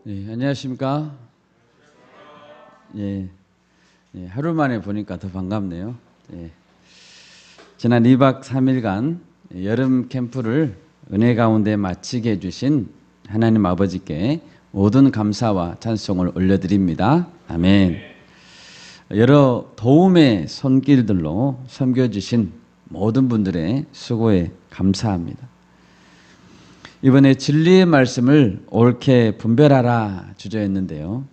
네, 안녕하십니까? 예, 하루 만에 보니까 더 반갑네요. 예, 지난 2박 3일간 여름 캠프를 은혜 가운데 마치게 해주신 하나님 아버지께 모든 감사와 찬송을 올려드립니다. 아멘. 여러 도움의 손길들로 섬겨주신 모든 분들의 수고에 감사합니다. 이번에 진리의 말씀을 옳게 분별하라 주제였는데요.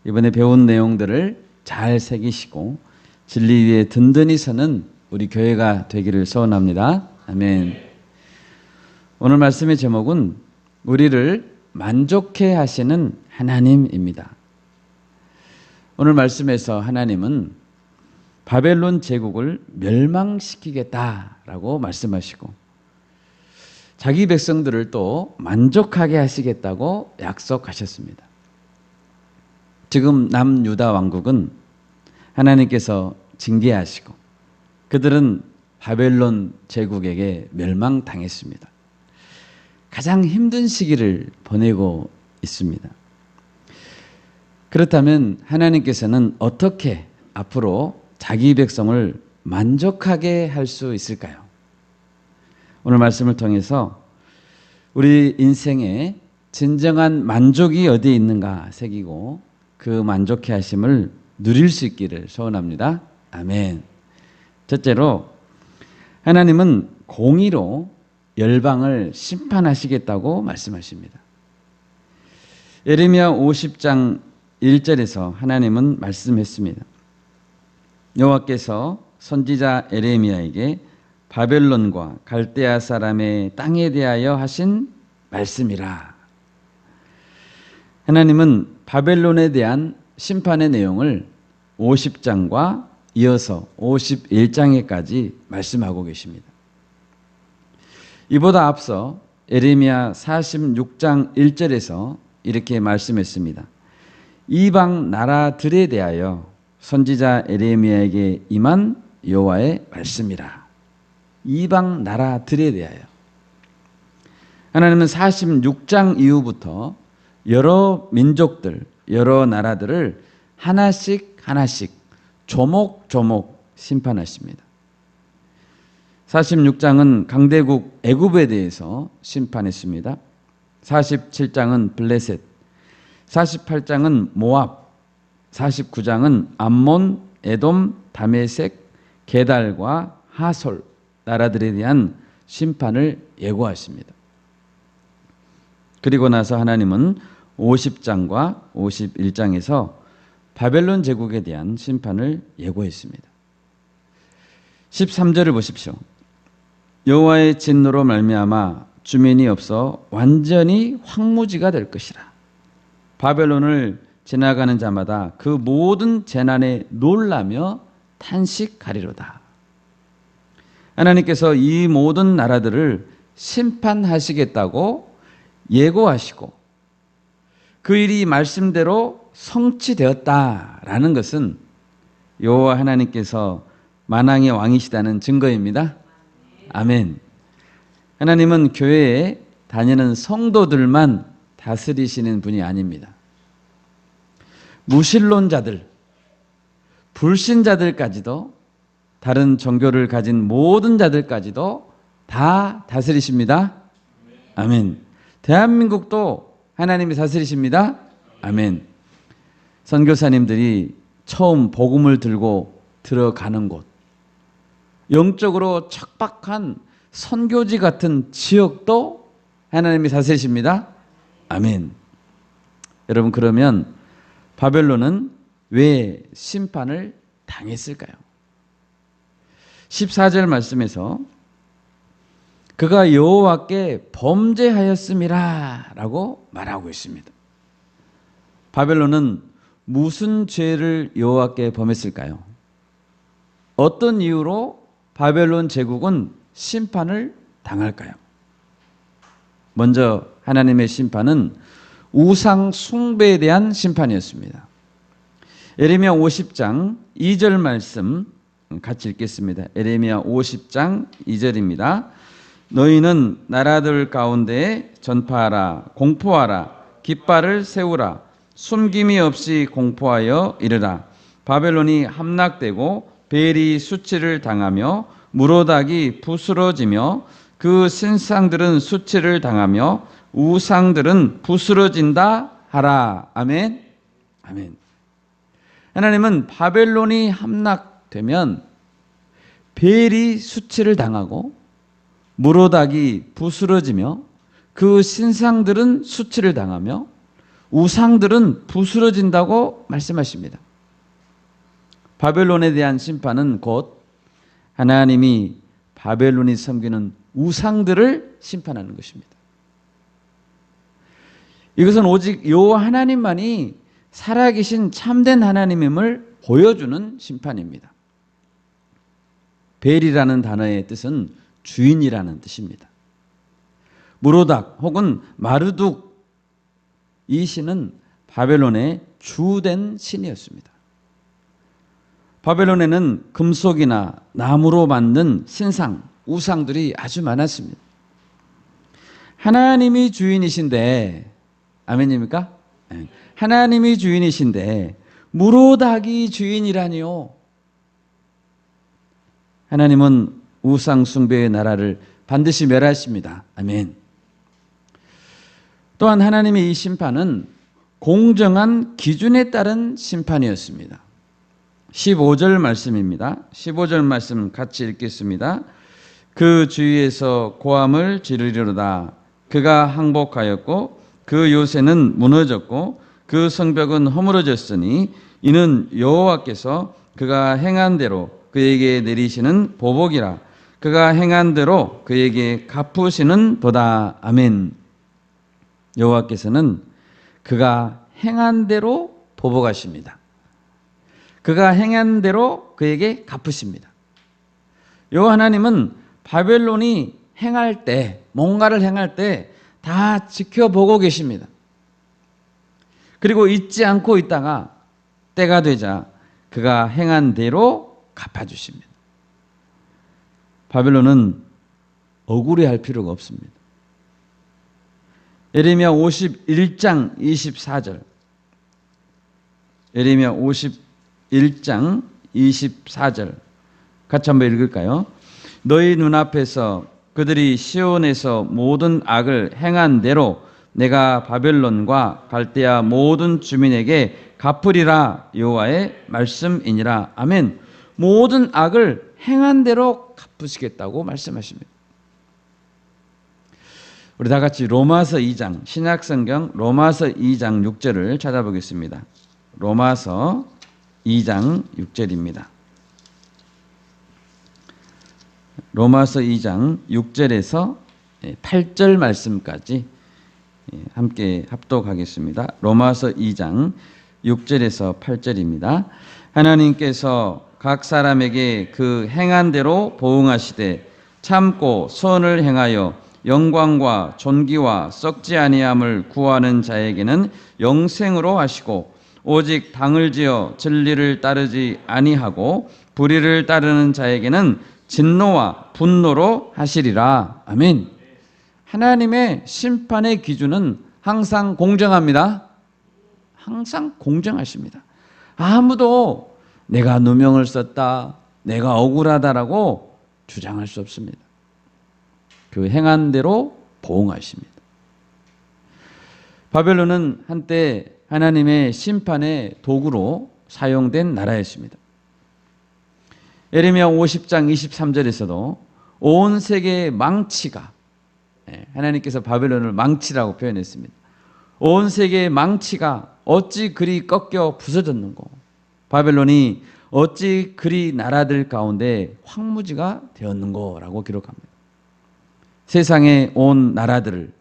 이번에 배운 내용들을 잘 새기시고 진리 위에 든든히 서는 우리 교회가 되기를 소원합니다. 아멘. 오늘 말씀의 제목은 우리를 만족해 하시는 하나님입니다. 오늘 말씀에서 하나님은 바벨론 제국을 멸망시키겠다라고 말씀하시고 자기 백성들을 또 만족하게 하시겠다고 약속하셨습니다. 지금 남유다 왕국은 하나님께서 징계하시고 그들은 바벨론 제국에게 멸망당했습니다. 가장 힘든 시기를 보내고 있습니다. 그렇다면 하나님께서는 어떻게 앞으로 자기 백성을 만족하게 할 수 있을까요? 오늘 말씀을 통해서 우리 인생에 진정한 만족이 어디에 있는가 새기고 그 만족해 하심을 누릴 수 있기를 소원합니다. 아멘. 첫째로 하나님은 공의로 열방을 심판하시겠다고 말씀하십니다. 예레미야 50장 1절에서 하나님은 말씀했습니다. 여호와께서 선지자 예레미야에게 바벨론과 갈대아 사람의 땅에 대하여 하신 말씀이라. 하나님은 바벨론에 대한 심판의 내용을 50장과 이어서 51장에까지 말씀하고 계십니다. 이보다 앞서 예레미야 46장 1절에서 이렇게 말씀했습니다. 이방 나라들에 대하여 선지자 예레미야에게 임한 여호와의 말씀이라. 이방 나라들에 대하여 하나님은 46장 이후부터 여러 민족들, 여러 나라들을 하나씩 조목조목 심판하십니다. 46장은 강대국 애굽에 대해서 심판했습니다. 47장은 블레셋, 48장은 모압, 49장은 암몬, 에돔, 다메섹, 게달과 하솔 나라들에 대한 심판을 예고하십니다. 그리고 나서 하나님은 50장과 51장에서 바벨론 제국에 대한 심판을 예고했습니다. 13절을 보십시오. 여호와의 진노로 말미암아 주민이 없어 완전히 황무지가 될 것이라. 바벨론을 지나가는 자마다 그 모든 재난에 놀라며 탄식하리로다. 하나님께서 이 모든 나라들을 심판하시겠다고 예고하시고 그 일이 말씀대로 성취되었다라는 것은 여호와 하나님께서 만왕의 왕이시다는 증거입니다. 아멘. 하나님은 교회에 다니는 성도들만 다스리시는 분이 아닙니다. 무신론자들, 불신자들까지도 다른 종교를 가진 모든 자들까지도 다 다스리십니다. 아멘. 대한민국도 하나님이 다스리십니다. 아멘. 선교사님들이 처음 복음을 들고 들어가는 곳, 영적으로 척박한 선교지 같은 지역도 하나님이 다스리십니다. 아멘. 여러분, 그러면 바벨론은 왜 심판을 당했을까요? 14절 말씀에서 그가 여호와께 범죄하였음이라 라고 말하고 있습니다. 바벨론은 무슨 죄를 여호와께 범했을까요? 어떤 이유로 바벨론 제국은 심판을 당할까요? 먼저 하나님의 심판은 우상 숭배에 대한 심판이었습니다. 예레미야 50장 2절 말씀 같이 읽겠습니다. 예레미야 50장 2절입니다. 너희는 나라들 가운데 전파하라, 공포하라. 깃발을 세우라. 숨김이 없이 공포하여 이르라. 바벨론이 함락되고 벨이 수치를 당하며 무로닥이 부스러지며 그 신상들은 수치를 당하며 우상들은 부스러진다 하라. 아멘. 아멘. 하나님은 바벨론이 함락되면 벨이 수치를 당하고 무로닥이 부스러지며 그 신상들은 수치를 당하며 우상들은 부스러진다고 말씀하십니다. 바벨론에 대한 심판은 곧 하나님이 바벨론이 섬기는 우상들을 심판하는 것입니다. 이것은 오직 여호와 하나님만이 살아계신 참된 하나님임을 보여주는 심판입니다. 벨이라는 단어의 뜻은 주인이라는 뜻입니다. 무로닥 혹은 마르둑, 이 신은 바벨론의 주된 신이었습니다. 바벨론에는 금속이나 나무로 만든 신상, 우상들이 아주 많았습니다. 하나님이 주인이신데, 아멘입니까? 하나님이 주인이신데 무로닥이 주인이라니요. 하나님은 우상 숭배의 나라를 반드시 멸하십니다. 아멘. 또한 하나님의 이 심판은 공정한 기준에 따른 심판이었습니다. 15절 말씀입니다. 15절 말씀 같이 읽겠습니다. 그 주위에서 고함을 지르리로다. 그가 항복하였고 그 요새는 무너졌고 그 성벽은 허물어졌으니 이는 여호와께서 그가 행한 대로 그에게 내리시는 보복이라. 그가 행한 대로 그에게 갚으시는 도다. 아멘. 여호와께서는 그가 행한 대로 보복하십니다. 그가 행한 대로 그에게 갚으십니다. 여호와 하나님은 바벨론이 행할 때, 뭔가를 행할 때 다 지켜보고 계십니다. 그리고 잊지 않고 있다가 때가 되자 그가 행한 대로 갚아주십니다. 바벨론은 억울해할 필요가 없습니다. 예레미야 51장 24절. 예레미야 51장 24절. 같이 한번 읽을까요? 너희 눈앞에서 그들이 시온에서 모든 악을 행한 대로 내가 바벨론과 갈대아 모든 주민에게 갚으리라. 여호와의 말씀이니라. 아멘. 모든 악을 행한 대로 갚으시겠다고 말씀하십니다. 우리 다 같이 로마서 2장, 신약성경 로마서 2장 6절을 찾아보겠습니다. 로마서 2장 6절입니다. 로마서 2장 6절에서 8절 말씀까지 함께 합독하겠습니다. 로마서 2장 6절에서 8절입니다. 하나님께서 각 사람에게 그 행한 대로 보응하시되 참고 선을 행하여 영광과 존귀와 썩지 아니함을 구하는 자에게는 영생으로 하시고 오직 당을 지어 진리를 따르지 아니하고 불의를 따르는 자에게는 진노와 분노로 하시리라. 아멘. 하나님의 심판의 기준은 항상 공정합니다. 항상 공정하십니다. 아무도 내가 누명을 썼다, 내가 억울하다라고 주장할 수 없습니다. 그 행한 대로 보응하십니다. 바벨론은 한때 하나님의 심판의 도구로 사용된 나라였습니다. 예레미야 50장 23절에서도 온 세계의 망치가, 하나님께서 바벨론을 망치라고 표현했습니다. 온 세계의 망치가 어찌 그리 꺾여 부서졌는고, 바벨론이 어찌 그리 나라들 가운데 황무지가 되었는고라고 기록합니다. 세상의 온 나라들을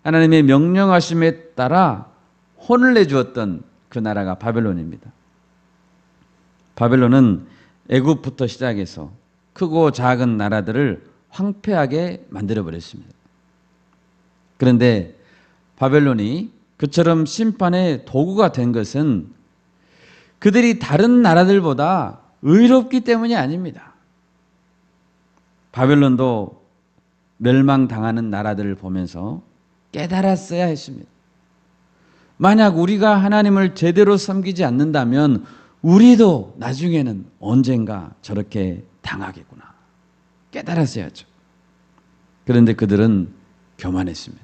하나님의 명령하심에 따라 혼을 내주었던 그 나라가 바벨론입니다. 바벨론은 애굽부터 시작해서 크고 작은 나라들을 황폐하게 만들어버렸습니다. 그런데 바벨론이 그처럼 심판의 도구가 된 것은 그들이 다른 나라들보다 의롭기 때문이 아닙니다. 바벨론도 멸망당하는 나라들을 보면서 깨달았어야 했습니다. 만약 우리가 하나님을 제대로 섬기지 않는다면 우리도 나중에는 언젠가 저렇게 당하겠구나 깨달았어야죠. 그런데 그들은 교만했습니다.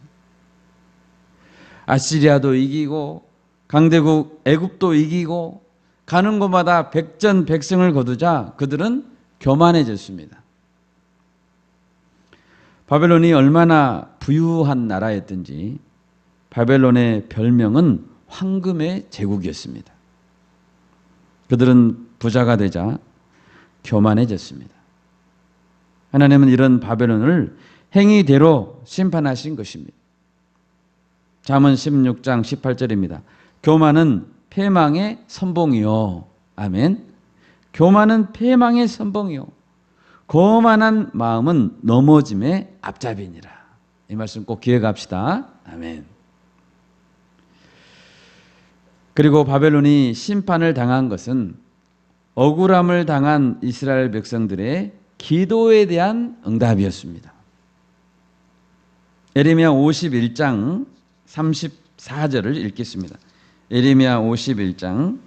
아시리아도 이기고 강대국 애굽도 이기고 가는 곳마다 백전백승을 거두자 그들은 교만해졌습니다. 바벨론이 얼마나 부유한 나라였든지 바벨론의 별명은 황금의 제국이었습니다. 그들은 부자가 되자 교만해졌습니다. 하나님은 이런 바벨론을 행위대로 심판하신 것입니다. 잠언 16장 18절입니다. 교만은 패망의 선봉이요. 아멘. 교만은 패망의 선봉이요. 거만한 마음은 넘어짐의 앞잡이니라. 이 말씀 꼭 기억합시다. 아멘. 그리고 바벨론이 심판을 당한 것은 억울함을 당한 이스라엘 백성들의 기도에 대한 응답이었습니다. 예레미야 51장 34절을 읽겠습니다. 예레미야 51장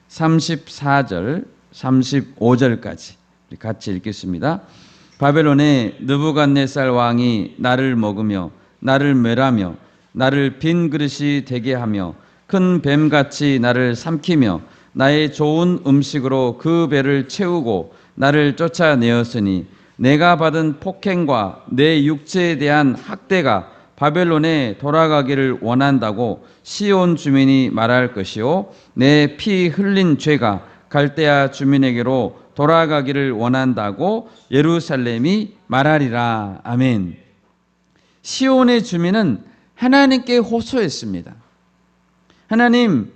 34절 35절까지 같이 읽겠습니다. 바벨론의 느부갓네살 왕이 나를 먹으며 나를 멸하며 나를 빈 그릇이 되게 하며 큰 뱀같이 나를 삼키며 나의 좋은 음식으로 그 배를 채우고 나를 쫓아내었으니 내가 받은 폭행과 내 육체에 대한 학대가 바벨론에 돌아가기를 원한다고 시온 주민이 말할 것이요 내 피 흘린 죄가 갈대아 주민에게로 돌아가기를 원한다고 예루살렘이 말하리라. 아멘. 시온의 주민은 하나님께 호소했습니다. 하나님,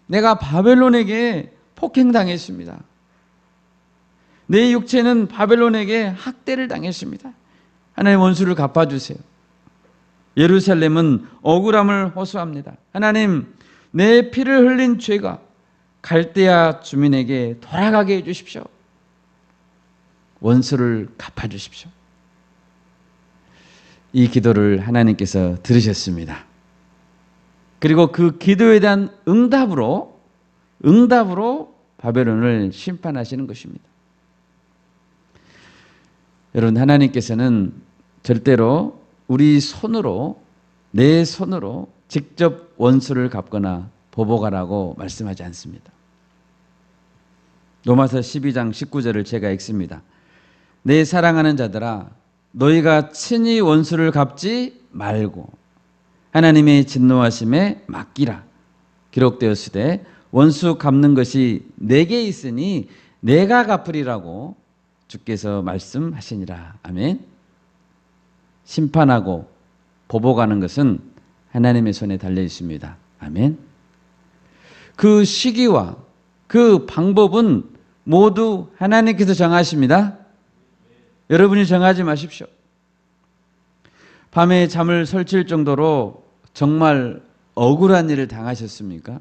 내가 바벨론에게 폭행당했습니다. 내 육체는 바벨론에게 학대를 당했습니다. 하나님 원수를 갚아주세요. 예루살렘은 억울함을 호소합니다. 하나님, 내 피를 흘린 죄가 갈대아 주민에게 돌아가게 해주십시오. 원수를 갚아주십시오. 이 기도를 하나님께서 들으셨습니다. 그리고 그 기도에 대한 응답으로 바벨론을 심판하시는 것입니다. 여러분, 하나님께서는 절대로 우리 손으로 내 손으로 직접 원수를 갚거나 보복하라고 말씀하지 않습니다. 로마서 12장 19절을 제가 읽습니다. 내 사랑하는 자들아 너희가 친히 원수를 갚지 말고 하나님의 진노하심에 맡기라. 기록되었으되 원수 갚는 것이 내게 있으니 내가 갚으리라고 주께서 말씀하시니라. 아멘. 심판하고 보복하는 것은 하나님의 손에 달려 있습니다. 아멘. 그 시기와 그 방법은 모두 하나님께서 정하십니다. 여러분이 정하지 마십시오. 밤에 잠을 설칠 정도로 정말 억울한 일을 당하셨습니까?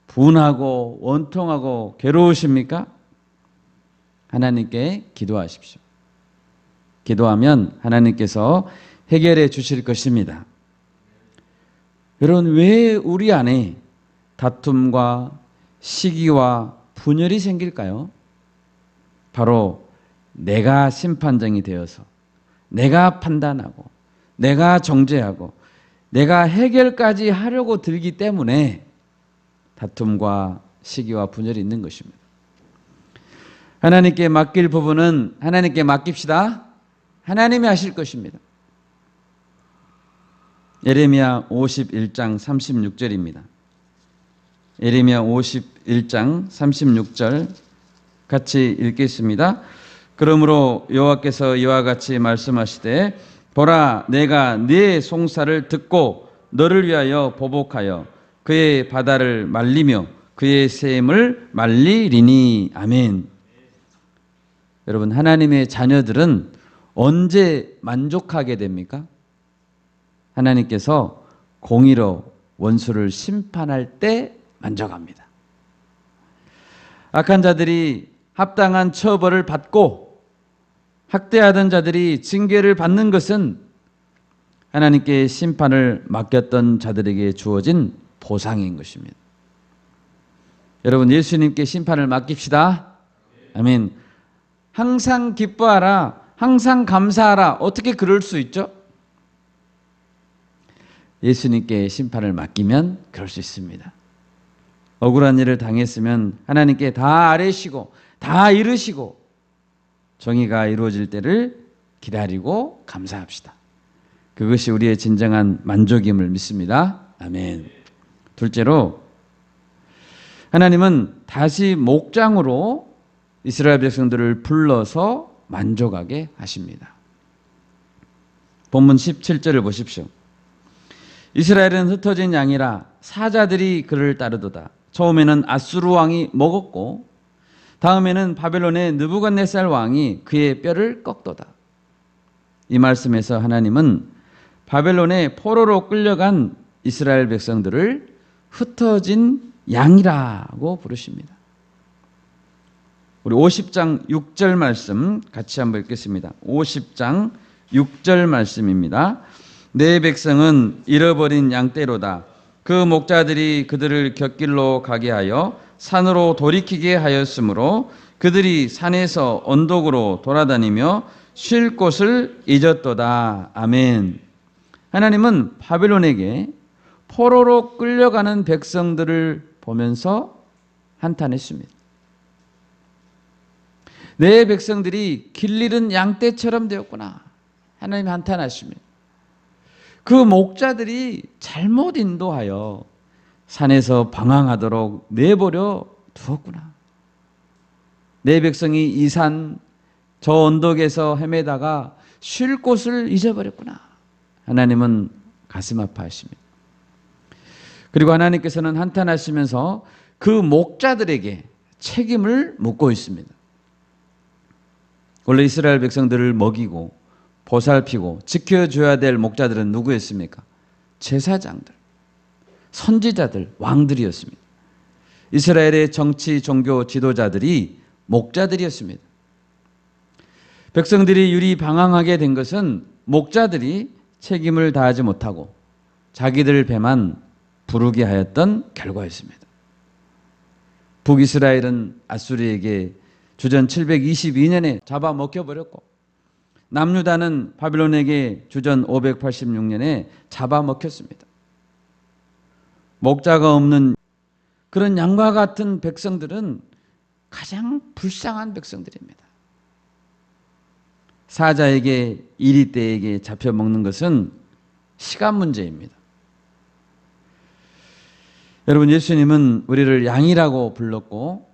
분하고 원통하고 괴로우십니까? 하나님께 기도하십시오. 기도하면 하나님께서 해결해 주실 것입니다. 여러분, 왜 우리 안에 다툼과 시기와 분열이 생길까요? 바로 내가 심판장이 되어서 내가 판단하고 내가 정죄하고 내가 해결까지 하려고 들기 때문에 다툼과 시기와 분열이 있는 것입니다. 하나님께 맡길 부분은 하나님께 맡깁시다. 하나님이 하실 것입니다. 예레미야 51장 36절입니다. 예레미야 51장 36절 같이 읽겠습니다. 그러므로 여호와께서 이와 같이 말씀하시되 보라 내가 네 송사를 듣고 너를 위하여 보복하여 그의 바다를 말리며 그의 샘을 말리리니. 아멘. 여러분, 하나님의 자녀들은 언제 만족하게 됩니까? 하나님께서 공의로 원수를 심판할 때 만족합니다. 악한 자들이 합당한 처벌을 받고 학대하던 자들이 징계를 받는 것은 하나님께 심판을 맡겼던 자들에게 주어진 보상인 것입니다. 여러분, 예수님께 심판을 맡깁시다. 아멘. 항상 기뻐하라, 항상 감사하라. 어떻게 그럴 수 있죠? 예수님께 심판을 맡기면 그럴 수 있습니다. 억울한 일을 당했으면 하나님께 다 아뢰시고 다 이루시고 정의가 이루어질 때를 기다리고 감사합시다. 그것이 우리의 진정한 만족임을 믿습니다. 아멘. 둘째로, 하나님은 다시 목장으로 이스라엘 백성들을 불러서 만족하게 하십니다. 본문 17절을 보십시오. 이스라엘은 흩어진 양이라 사자들이 그를 따르도다. 처음에는 아수르 왕이 먹었고 다음에는 바벨론의 느부갓네살 왕이 그의 뼈를 꺾도다. 이 말씀에서 하나님은 바벨론의 포로로 끌려간 이스라엘 백성들을 흩어진 양이라고 부르십니다. 우리 50장 6절 말씀 같이 한번 읽겠습니다. 50장 6절 말씀입니다. 내 백성은 잃어버린 양떼로다. 그 목자들이 그들을 곁길로 가게 하여 산으로 돌이키게 하였으므로 그들이 산에서 언덕으로 돌아다니며 쉴 곳을 잊었도다. 아멘. 하나님은 바벨론에게 포로로 끌려가는 백성들을 보면서 한탄했습니다. 내 백성들이 길 잃은 양떼처럼 되었구나. 하나님 한탄하십니다. 그 목자들이 잘못 인도하여 산에서 방황하도록 내버려 두었구나. 내 백성이 이 산, 저 언덕에서 헤매다가 쉴 곳을 잊어버렸구나. 하나님은 가슴 아파하십니다. 그리고 하나님께서는 한탄하시면서 그 목자들에게 책임을 묻고 있습니다. 원래 이스라엘 백성들을 먹이고 보살피고 지켜줘야 될 목자들은 누구였습니까? 제사장들, 선지자들, 왕들이었습니다. 이스라엘의 정치, 종교 지도자들이 목자들이었습니다. 백성들이 유리 방황하게 된 것은 목자들이 책임을 다하지 못하고 자기들 배만 부르게 하였던 결과였습니다. 북이스라엘은 아수르에게 주전 722년에 잡아먹혀버렸고 남유다는 바빌론에게 주전 586년에 잡아먹혔습니다. 목자가 없는 그런 양과 같은 백성들은 가장 불쌍한 백성들입니다. 사자에게 이리떼에게 잡혀먹는 것은 시간 문제입니다. 여러분, 예수님은 우리를 양이라고 불렀고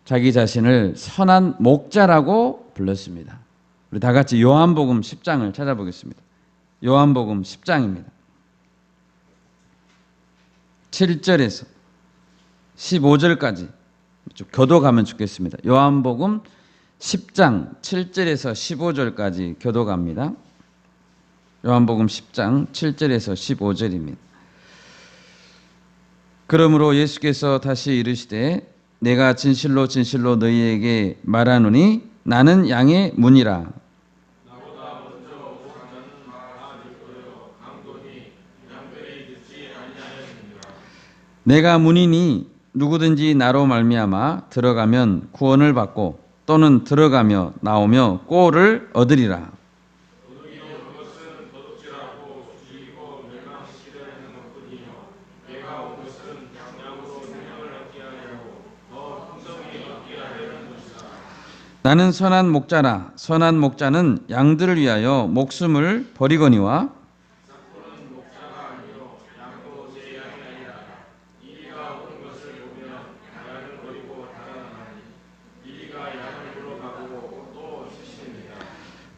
자기 자신을 선한 목자라고 불렀습니다. 우리 다 같이 요한복음 10장을 찾아보겠습니다. 요한복음 10장입니다. 7절에서 15절까지 좀 교도가면 좋겠습니다. 요한복음 10장 7절에서 15절까지 교도갑니다. 요한복음 10장 7절에서 15절입니다. 그러므로 예수께서 다시 이르시되 내가 진실로 진실로 너희에게 말하노니 나는 양의 문이라. 나보다 먼저 오사는 말하실 거요 강도니 양들이 듣지 아니하였느니라. 내가 문이니 누구든지 나로 말미암아 들어가면 구원을 받고 또는 들어가며 나오며 꼴을 얻으리라. 도둑이요 그것은 도둑질하고 죽이고 멸망시키려 하는 것뿐이요 내가 온 것은 양으로 생명을 얻게 하려고 더 풍성히 얻게 하려는 것이다. 나는 선한 목자라. 선한 목자는 양들을 위하여 목숨을 버리거니와 삭도는 목자가 아니요 양도 제 양이 아니라 이리가 온 것을 보면 양을 버리고 달아나니 이리가 양을 불러가고 또 치십니다.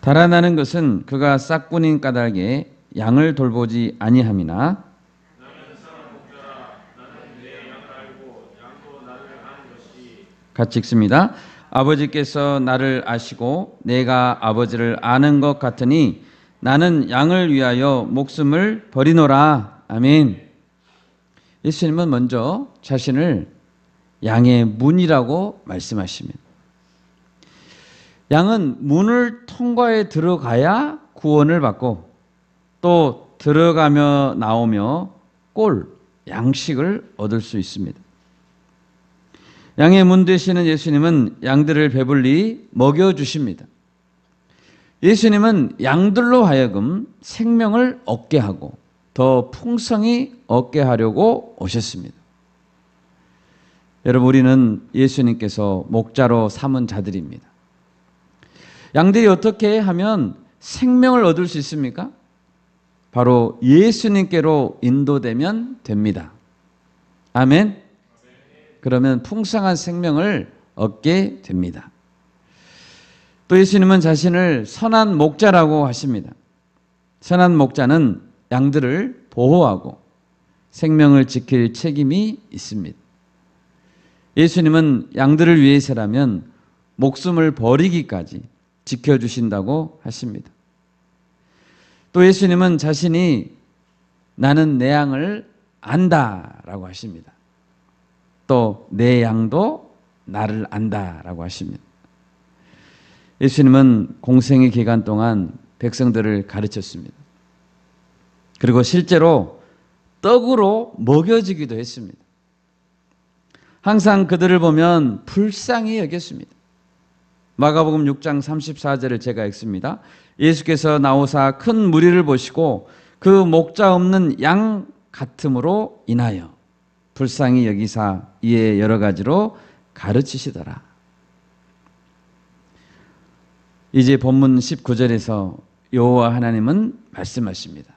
달아나는 것은 그가 싹군인 까닭에 양을 돌보지 아니함이나 나는 선한 목자라. 나는 내 양을 알고 양도 나를 아는 것이 같이 읽습니다. 아버지께서 나를 아시고 내가 아버지를 아는 것 같으니 나는 양을 위하여 목숨을 버리노라. 아멘. 예수님은 먼저 자신을 양의 문이라고 말씀하십니다. 양은 문을 통과해 들어가야 구원을 받고 또 들어가며 나오며 꼴, 양식을 얻을 수 있습니다. 양의 문 되시는 예수님은 양들을 배불리 먹여주십니다. 예수님은 양들로 하여금 생명을 얻게 하고 더 풍성히 얻게 하려고 오셨습니다. 여러분, 우리는 예수님께서 목자로 삼은 자들입니다. 양들이 어떻게 하면 생명을 얻을 수 있습니까? 바로 예수님께로 인도되면 됩니다. 아멘. 그러면 풍성한 생명을 얻게 됩니다. 또 예수님은 자신을 선한 목자라고 하십니다. 선한 목자는 양들을 보호하고 생명을 지킬 책임이 있습니다. 예수님은 양들을 위해서라면 목숨을 버리기까지 지켜주신다고 하십니다. 또 예수님은 자신이 나는 내 양을 안다라고 하십니다. 또 내 양도 나를 안다라고 하십니다. 예수님은 공생의 기간 동안 백성들을 가르쳤습니다. 그리고 실제로 떡으로 먹여주기도 했습니다. 항상 그들을 보면 불쌍히 여겼습니다. 마가복음 6장 34절을 제가 읽습니다. 예수께서 나오사 큰 무리를 보시고 그 목자 없는 양 같음으로 인하여 불쌍히 여기사 이에 여러 가지로 가르치시더라. 이제 본문 19절에서 여호와 하나님은 말씀하십니다.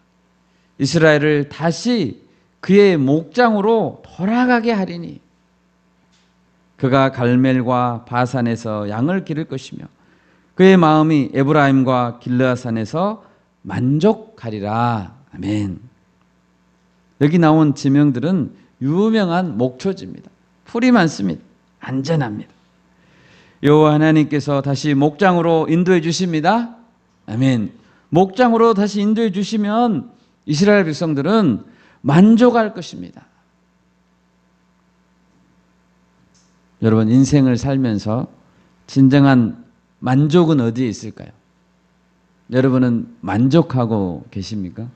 이스라엘을 다시 그의 목장으로 돌아가게 하리니 그가 갈멜과 바산에서 양을 기를 것이며 그의 마음이 에브라임과 길르앗산에서 만족하리라. 아멘. 여기 나온 지명들은 유명한 목초지입니다. 풀이 많습니다. 안전합니다. 여호와 하나님께서 다시 목장으로 인도해 주십니다. 아멘. 목장으로 다시 인도해 주시면 이스라엘 백성들은 만족할 것입니다. 여러분, 인생을 살면서 진정한 만족은 어디에 있을까요? 여러분은 만족하고 계십니까?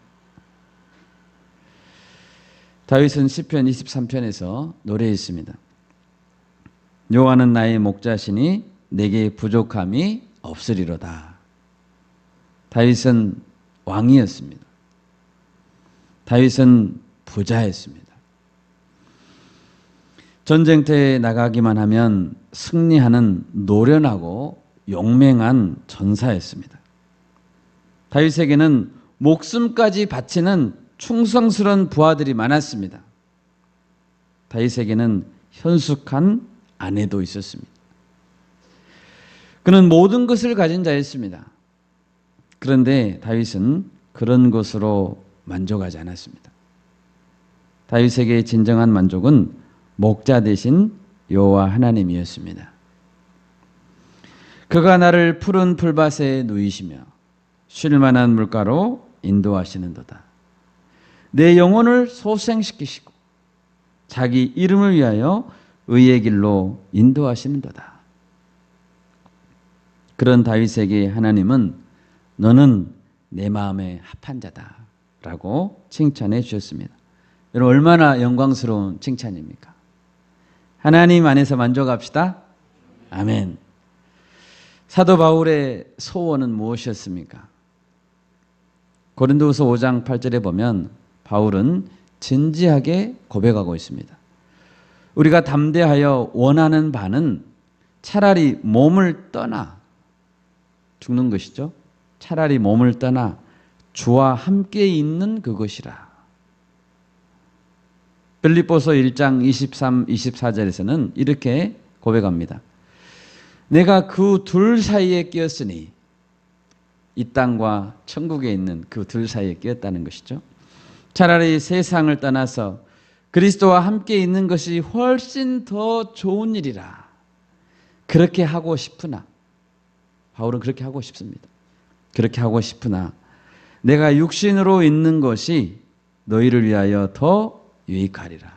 다윗은 시편 23편에서 노래했습니다. 여호와는 나의 목자시니 내게 부족함이 없으리로다. 다윗은 왕이었습니다. 다윗은 부자였습니다. 전쟁터에 나가기만 하면 승리하는 노련하고 용맹한 전사였습니다. 다윗에게는 목숨까지 바치는 충성스러운 부하들이 많았습니다. 다윗에게는 현숙한 아내도 있었습니다. 그는 모든 것을 가진 자였습니다. 그런데 다윗은 그런 것으로 만족하지 않았습니다. 다윗에게 진정한 만족은 목자 되신 여호와 하나님이었습니다. 그가 나를 푸른 풀밭에 누이시며 쉴 만한 물가로 인도하시는도다. 내 영혼을 소생시키시고 자기 이름을 위하여 의의 길로 인도하시는도다. 그런 다윗에게 하나님은 너는 내 마음에 합한 자다 라고 칭찬해 주셨습니다. 여러분, 얼마나 영광스러운 칭찬입니까? 하나님 안에서 만족합시다. 아멘. 사도 바울의 소원은 무엇이었습니까? 고린도후서 5장 8절에 보면 바울은 진지하게 고백하고 있습니다. 우리가 담대하여 원하는 바는 차라리 몸을 떠나 죽는 것이죠. 차라리 몸을 떠나 주와 함께 있는 그것이라. 빌립보서 1장 23, 24절에서는 이렇게 고백합니다. 내가 그 둘 사이에 끼었으니, 이 땅과 천국에 있는 그 둘 사이에 끼었다는 것이죠. 차라리 세상을 떠나서 그리스도와 함께 있는 것이 훨씬 더 좋은 일이라. 그렇게 하고 싶으나, 바울은 그렇게 하고 싶습니다. 그렇게 하고 싶으나 내가 육신으로 있는 것이 너희를 위하여 더 유익하리라.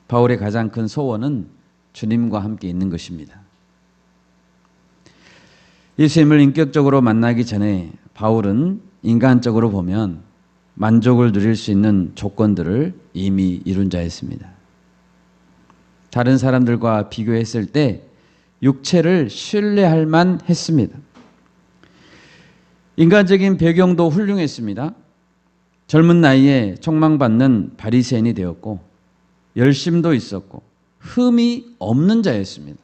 바울의 가장 큰 소원은 주님과 함께 있는 것입니다. 예수님을 인격적으로 만나기 전에 바울은 인간적으로 보면 만족을 누릴 수 있는 조건들을 이미 이룬 자였습니다. 다른 사람들과 비교했을 때 육체를 신뢰할 만 했습니다. 인간적인 배경도 훌륭했습니다. 젊은 나이에 촉망받는 바리새인이 되었고 열심도 있었고 흠이 없는 자였습니다.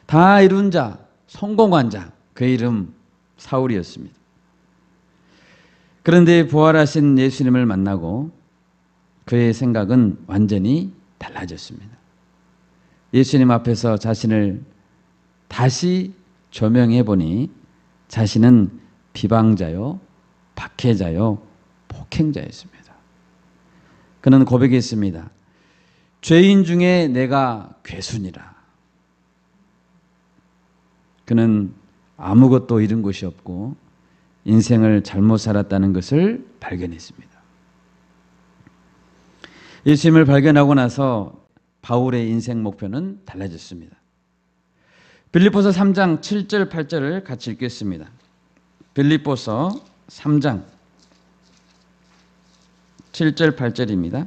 다 이룬 자, 성공한 자, 그의 이름 사울이었습니다. 그런데 부활하신 예수님을 만나고 그의 생각은 완전히 달라졌습니다. 예수님 앞에서 자신을 다시 조명해 보니 자신은 비방자요, 박해자요, 폭행자였습니다. 그는 고백했습니다. 죄인 중에 내가 괴순이라. 그는 아무것도 잃은 것이 없고 인생을 잘못 살았다는 것을 발견했습니다. 예수님을 발견하고 나서 바울의 인생 목표는 달라졌습니다. 빌립보서 3장 7절 8절을 같이 읽겠습니다. 빌립보서 3장 7절 8절입니다.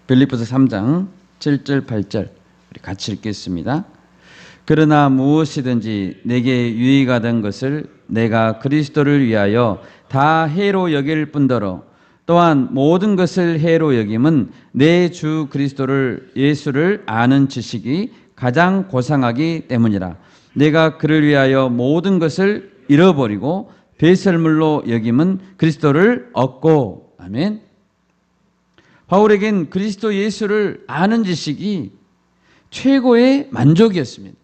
빌립보서 3장 7절 8절 우리 같이 읽겠습니다. 그러나 무엇이든지 내게 유익하던 것을 내가 그리스도를 위하여 다 해로 여길 뿐더러 또한 모든 것을 해로 여김은 내 주 그리스도를 예수를 아는 지식이 가장 고상하기 때문이라. 내가 그를 위하여 모든 것을 잃어버리고 배설물로 여김은 그리스도를 얻고. 아멘. 바울에겐 그리스도 예수를 아는 지식이 최고의 만족이었습니다.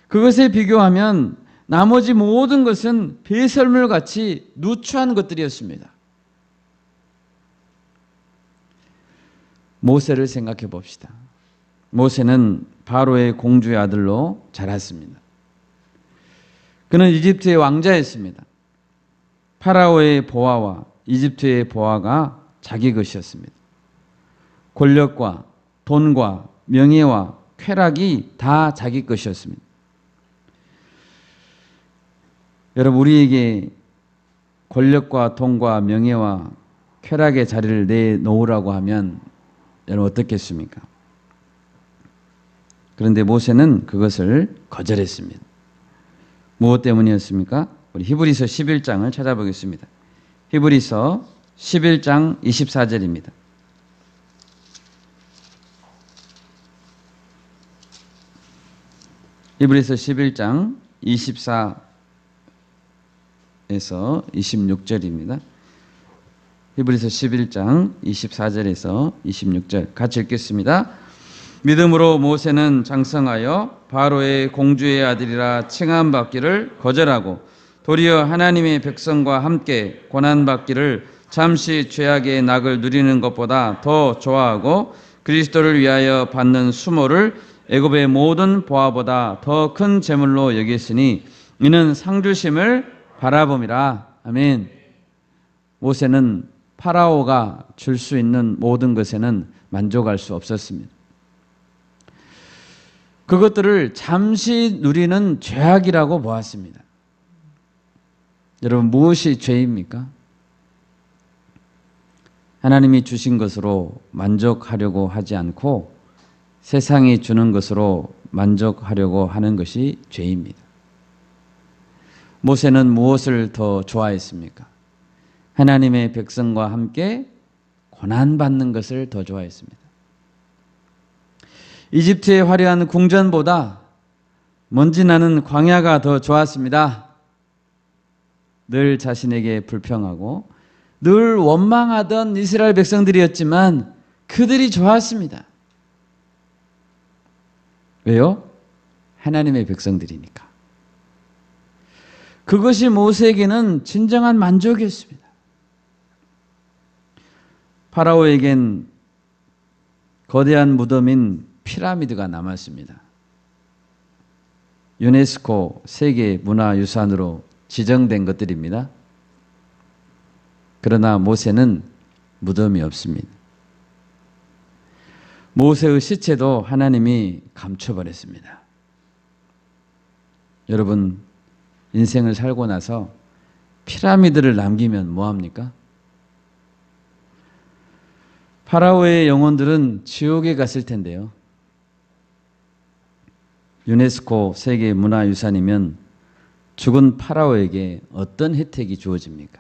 그것에 비교하면 나머지 모든 것은 배설물같이 누추한 것들이었습니다. 모세를 생각해 봅시다. 모세는 바로의 공주의 아들로 자랐습니다. 그는 이집트의 왕자였습니다. 파라오의 보화와 이집트의 보화가 자기 것이었습니다. 권력과 돈과 명예와 쾌락이 다 자기 것이었습니다. 여러분, 우리에게 권력과 돈과 명예와 쾌락의 자리를 내놓으라고 하면 여러분 어떻겠습니까? 그런데 모세는 그것을 거절했습니다. 무엇 때문이었습니까? 우리 히브리서 11장을 찾아보겠습니다. 히브리서 11장 24절입니다. 히브리서 11장 24에서 26절입니다. 히브리서 11장 24절에서 26절 같이 읽겠습니다. 믿음으로 모세는 장성하여 바로의 공주의 아들이라 칭함받기를 거절하고 도리어 하나님의 백성과 함께 고난받기를 잠시 죄악의 낙을 누리는 것보다 더 좋아하고 그리스도를 위하여 받는 수모를 애굽의 모든 보화보다 더 큰 재물로 여겼으니 이는 상주심을 바라봄이라. 아멘. 모세는 파라오가 줄 수 있는 모든 것에는 만족할 수 없었습니다. 그것들을 잠시 누리는 죄악이라고 보았습니다. 여러분, 무엇이 죄입니까? 하나님이 주신 것으로 만족하려고 하지 않고 세상이 주는 것으로 만족하려고 하는 것이 죄입니다. 모세는 무엇을 더 좋아했습니까? 하나님의 백성과 함께 고난받는 것을 더 좋아했습니다. 이집트의 화려한 궁전보다 먼지 나는 광야가 더 좋았습니다. 늘 자신에게 불평하고 늘 원망하던 이스라엘 백성들이었지만 그들이 좋았습니다. 왜요? 하나님의 백성들이니까. 그것이 모세에게는 진정한 만족이었습니다. 파라오에겐 거대한 무덤인 피라미드가 남았습니다. 유네스코 세계 문화유산으로 지정된 것들입니다. 그러나 모세는 무덤이 없습니다. 모세의 시체도 하나님이 감춰버렸습니다. 여러분, 인생을 살고 나서 피라미드를 남기면 뭐합니까? 파라오의 영혼들은 지옥에 갔을 텐데요. 유네스코 세계문화유산이면 죽은 파라오에게 어떤 혜택이 주어집니까?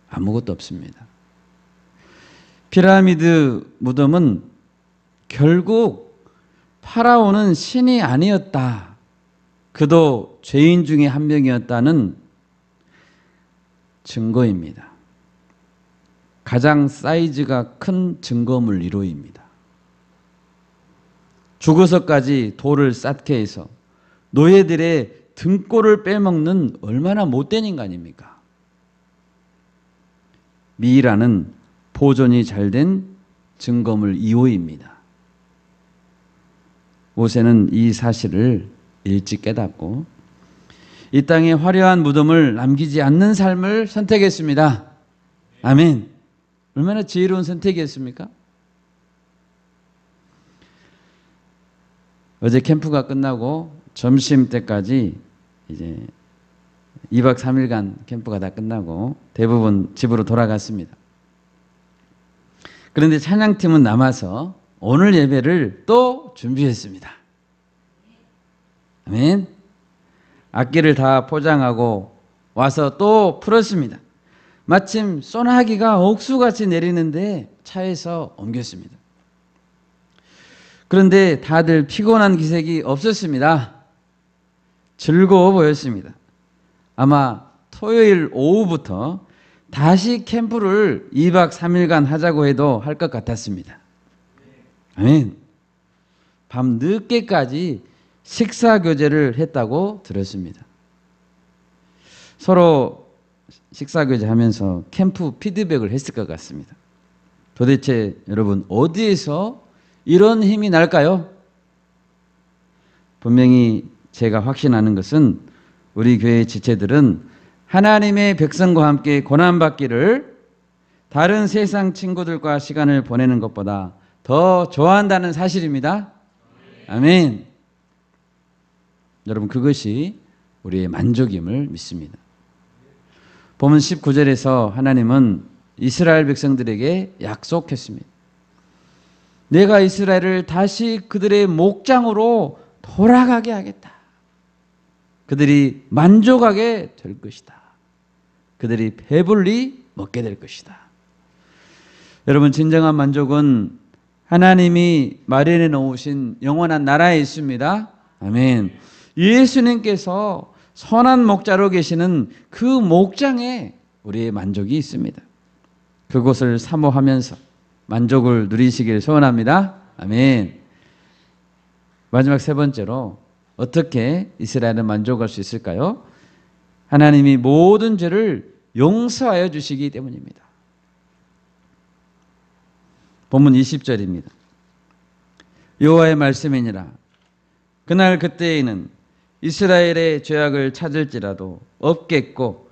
아무것도 없습니다. 피라미드 무덤은 결국 파라오는 신이 아니었다, 그도 죄인 중에 한 명이었다는 증거입니다. 가장 사이즈가 큰 증거물 1호입니다. 죽어서까지 돌을 쌓게 해서 노예들의 등골을 빼먹는 얼마나 못된 인간입니까? 미이라는 보존이 잘된 증거물 2호입니다. 모세는 이 사실을 일찍 깨닫고 이 땅에 화려한 무덤을 남기지 않는 삶을 선택했습니다. 아멘. 얼마나 지혜로운 선택이었습니까? 어제 캠프가 끝나고 점심 때까지 이제 2박 3일간 캠프가 다 끝나고 대부분 집으로 돌아갔습니다. 그런데 찬양팀은 남아서 오늘 예배를 또 준비했습니다. 아멘. 악기를 다 포장하고 와서 또 풀었습니다. 마침 소나기가 옥수같이 내리는데 차에서 옮겼습니다. 그런데 다들 피곤한 기색이 없었습니다. 즐거워 보였습니다. 아마 토요일 오후부터 다시 캠프를 2박 3일간 하자고 해도 할 것 같았습니다. 아멘. 밤 늦게까지 식사교제를 했다고 들었습니다. 서로 식사교제 하면서 캠프 피드백을 했을 것 같습니다. 도대체 여러분, 어디에서 이런 힘이 날까요? 분명히 제가 확신하는 것은 우리 교회 지체들은 하나님의 백성과 함께 고난받기를 다른 세상 친구들과 시간을 보내는 것보다 더 좋아한다는 사실입니다. 아멘. 여러분, 그것이 우리의 만족임을 믿습니다. 본문 19절에서 하나님은 이스라엘 백성들에게 약속했습니다. 내가 이스라엘을 다시 그들의 목장으로 돌아가게 하겠다. 그들이 만족하게 될 것이다. 그들이 배불리 먹게 될 것이다. 여러분, 진정한 만족은 하나님이 마련해 놓으신 영원한 나라에 있습니다. 아멘. 예수님께서 선한 목자로 계시는 그 목장에 우리의 만족이 있습니다. 그곳을 사모하면서 만족을 누리시길 소원합니다. 아멘. 마지막 세 번째로 어떻게 이스라엘은 만족할 수 있을까요? 하나님이 모든 죄를 용서하여 주시기 때문입니다. 본문 20절입니다. 여호와의 말씀이니라. 그날 그때에는 이스라엘의 죄악을 찾을지라도 없겠고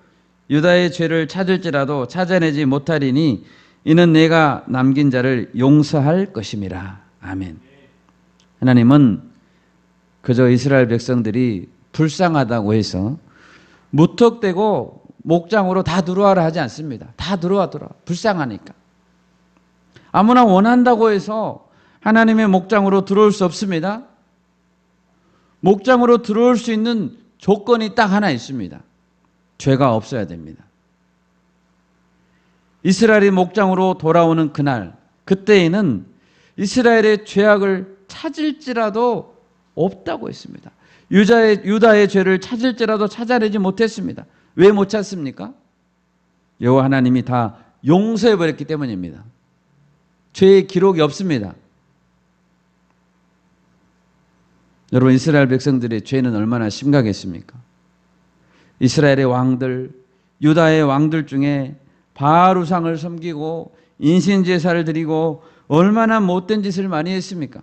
유다의 죄를 찾을지라도 찾아내지 못하리니 이는 내가 남긴 자를 용서할 것임이라. 아멘. 하나님은 그저 이스라엘 백성들이 불쌍하다고 해서 무턱대고 목장으로 다 들어와라 하지 않습니다. 다 들어와. 불쌍하니까. 아무나 원한다고 해서 하나님의 목장으로 들어올 수 없습니다. 목장으로 들어올 수 있는 조건이 딱 하나 있습니다. 죄가 없어야 됩니다. 이스라엘이 목장으로 돌아오는 그날, 그때에는 이스라엘의 죄악을 찾을지라도 없다고 했습니다. 유다의 죄를 찾을지라도 찾아내지 못했습니다. 왜 못 찾습니까? 여호와 하나님이 다 용서해버렸기 때문입니다. 죄의 기록이 없습니다. 여러분, 이스라엘 백성들의 죄는 얼마나 심각했습니까? 이스라엘의 왕들, 유다의 왕들 중에 바알 우상을 섬기고 인신제사를 드리고 얼마나 못된 짓을 많이 했습니까?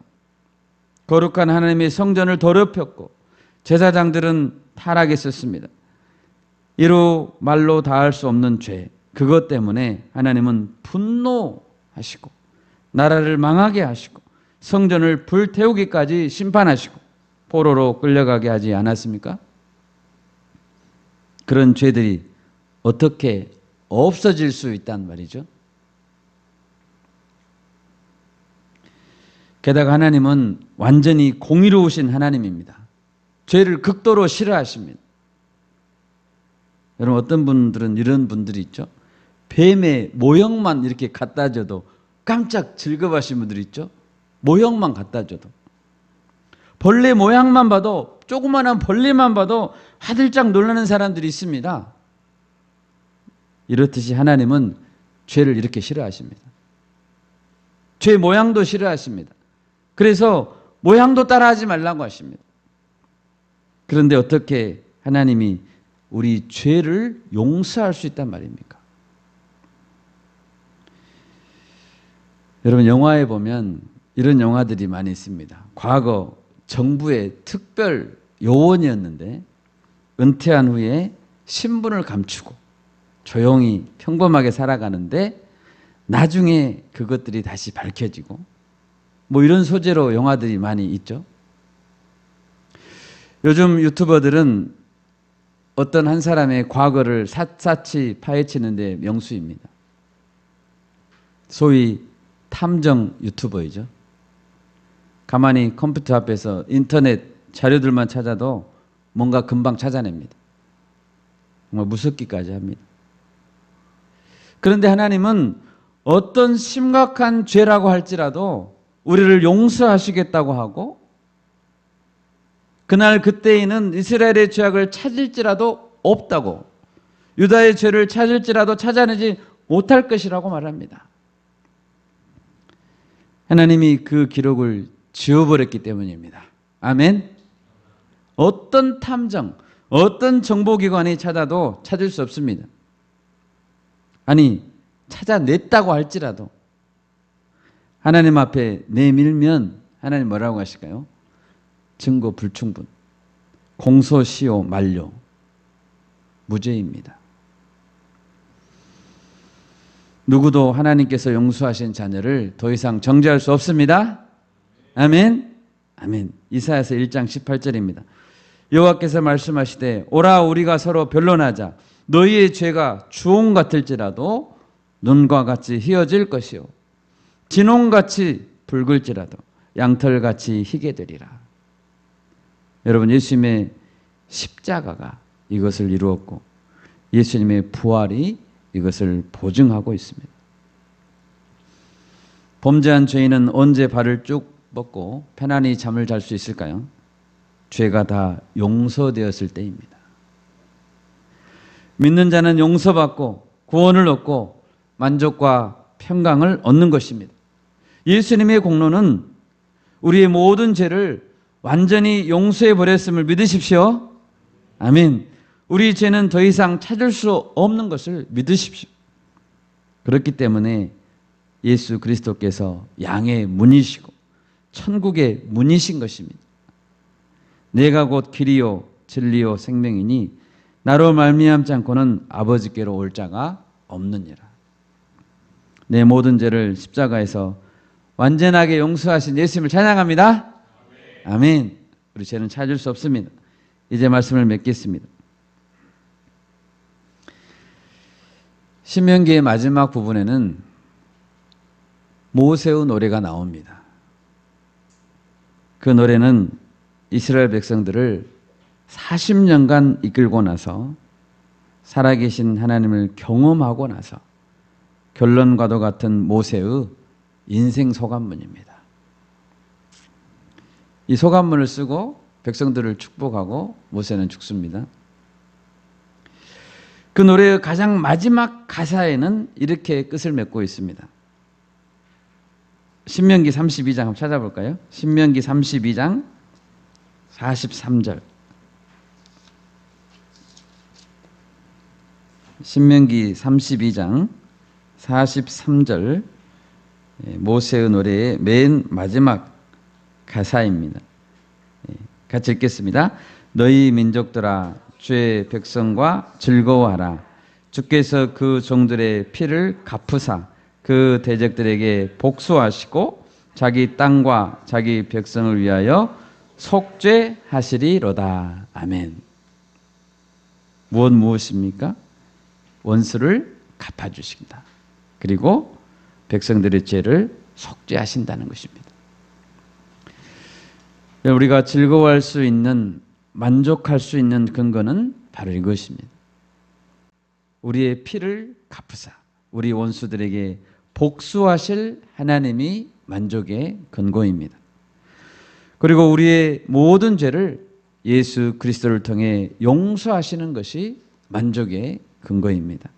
거룩한 하나님의 성전을 더럽혔고 제사장들은 타락했었습니다. 이루 말로 다할 수 없는 죄, 그것 때문에 하나님은 분노하시고 나라를 망하게 하시고 성전을 불태우기까지 심판하시고 포로로 끌려가게 하지 않았습니까? 그런 죄들이 어떻게 없어질 수 있단 말이죠. 게다가 하나님은 완전히 공의로우신 하나님입니다. 죄를 극도로 싫어하십니다. 여러분, 어떤 분들은 이런 분들이 있죠. 뱀의 모형만 이렇게 갖다 줘도 깜짝 즐거워하시는 분들이 있죠. 모형만 갖다 줘도. 벌레 모양만 봐도, 조그마한 벌레만 봐도 화들짝 놀라는 사람들이 있습니다. 이렇듯이 하나님은 죄를 이렇게 싫어하십니다. 죄 모양도 싫어하십니다. 그래서 모양도 따라하지 말라고 하십니다. 그런데 어떻게 하나님이 우리 죄를 용서할 수 있단 말입니까? 여러분, 영화에 보면 이런 영화들이 많이 있습니다. 과거 정부의 특별 요원이었는데 은퇴한 후에 신분을 감추고 조용히 평범하게 살아가는데 나중에 그것들이 다시 밝혀지고 뭐 이런 소재로 영화들이 많이 있죠. 요즘 유튜버들은 어떤 한 사람의 과거를 샅샅이 파헤치는데 명수입니다. 소위 탐정 유튜버이죠. 가만히 컴퓨터 앞에서 인터넷 자료들만 찾아도 뭔가 금방 찾아냅니다. 정말 무섭기까지 합니다. 그런데 하나님은 어떤 심각한 죄라고 할지라도 우리를 용서하시겠다고 하고, 그날 그때에는 이스라엘의 죄악을 찾을지라도 없다고, 유다의 죄를 찾을지라도 찾아내지 못할 것이라고 말합니다. 하나님이 그 기록을 지워버렸기 때문입니다. 아멘. 어떤 탐정, 어떤 정보기관이 찾아도 찾을 수 없습니다. 아니, 찾아냈다고 할지라도 하나님 앞에 내밀면 하나님 뭐라고 하실까요? 증거 불충분, 공소시효 만료, 무죄입니다. 누구도 하나님께서 용서하신 자녀를 더 이상 정죄할 수 없습니다. 아멘. 아멘. 이사야서 1장 18절입니다. 여호와께서 말씀하시되 오라 우리가 서로 변론하자. 너희의 죄가 주홍 같을지라도 눈과 같이 희어질 것이요 진홍같이 붉을지라도 양털같이 희게 되리라. 여러분, 예수님의 십자가가 이것을 이루었고 예수님의 부활이 이것을 보증하고 있습니다. 범죄한 죄인은 언제 발을 쭉 뻗고 편안히 잠을 잘 수 있을까요? 죄가 다 용서되었을 때입니다. 믿는 자는 용서받고 구원을 얻고 만족과 평강을 얻는 것입니다. 예수님의 공로는 우리의 모든 죄를 완전히 용서해 버렸음을 믿으십시오. 아멘. 우리 죄는 더 이상 찾을 수 없는 것을 믿으십시오. 그렇기 때문에 예수 그리스도께서 양의 문이시고 천국의 문이신 것입니다. 내가 곧 길이요 진리요 생명이니 나로 말미암지 않고는 아버지께로 올 자가 없느니라. 내 모든 죄를 십자가에서 완전하게 용서하신 예수님을 찬양합니다. 아멘. 우리 죄는 찾을 수 없습니다. 이제 말씀을 맺겠습니다. 신명기의 마지막 부분에는 모세의 노래가 나옵니다. 그 노래는 이스라엘 백성들을 40년간 이끌고 나서 살아계신 하나님을 경험하고 나서 결론과도 같은 모세의 인생 소감문입니다. 이 소감문을 쓰고 백성들을 축복하고 모세는 죽습니다. 그 노래의 가장 마지막 가사에는 이렇게 끝을 맺고 있습니다. 신명기 32장 한번 찾아볼까요? 신명기 32장 43절. 신명기 32장 43절, 모세의 노래의 맨 마지막 가사입니다. 같이 읽겠습니다. 너희 민족들아 주의 백성과 즐거워하라. 주께서 그 종들의 피를 갚으사 그 대적들에게 복수하시고 자기 땅과 자기 백성을 위하여 속죄하시리로다. 아멘. 무엇입니까? 원수를 갚아주신다. 그리고 백성들의 죄를 속죄하신다는 것입니다. 우리가 즐거워할 수 있는, 만족할 수 있는 근거는 바로 이것입니다. 우리의 피를 갚으사 우리 원수들에게 복수하실 하나님이 만족의 근거입니다. 그리고 우리의 모든 죄를 예수 그리스도를 통해 용서하시는 것이 만족의 근거입니다.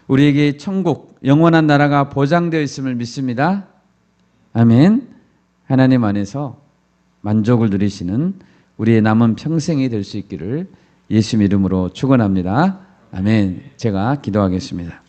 우리에게 천국, 영원한 나라가 보장되어 있음을 믿습니다. 아멘. 하나님 안에서 만족을 누리시는 우리의 남은 평생이 될 수 있기를 예수 이름으로 축원합니다. 아멘. 제가 기도하겠습니다.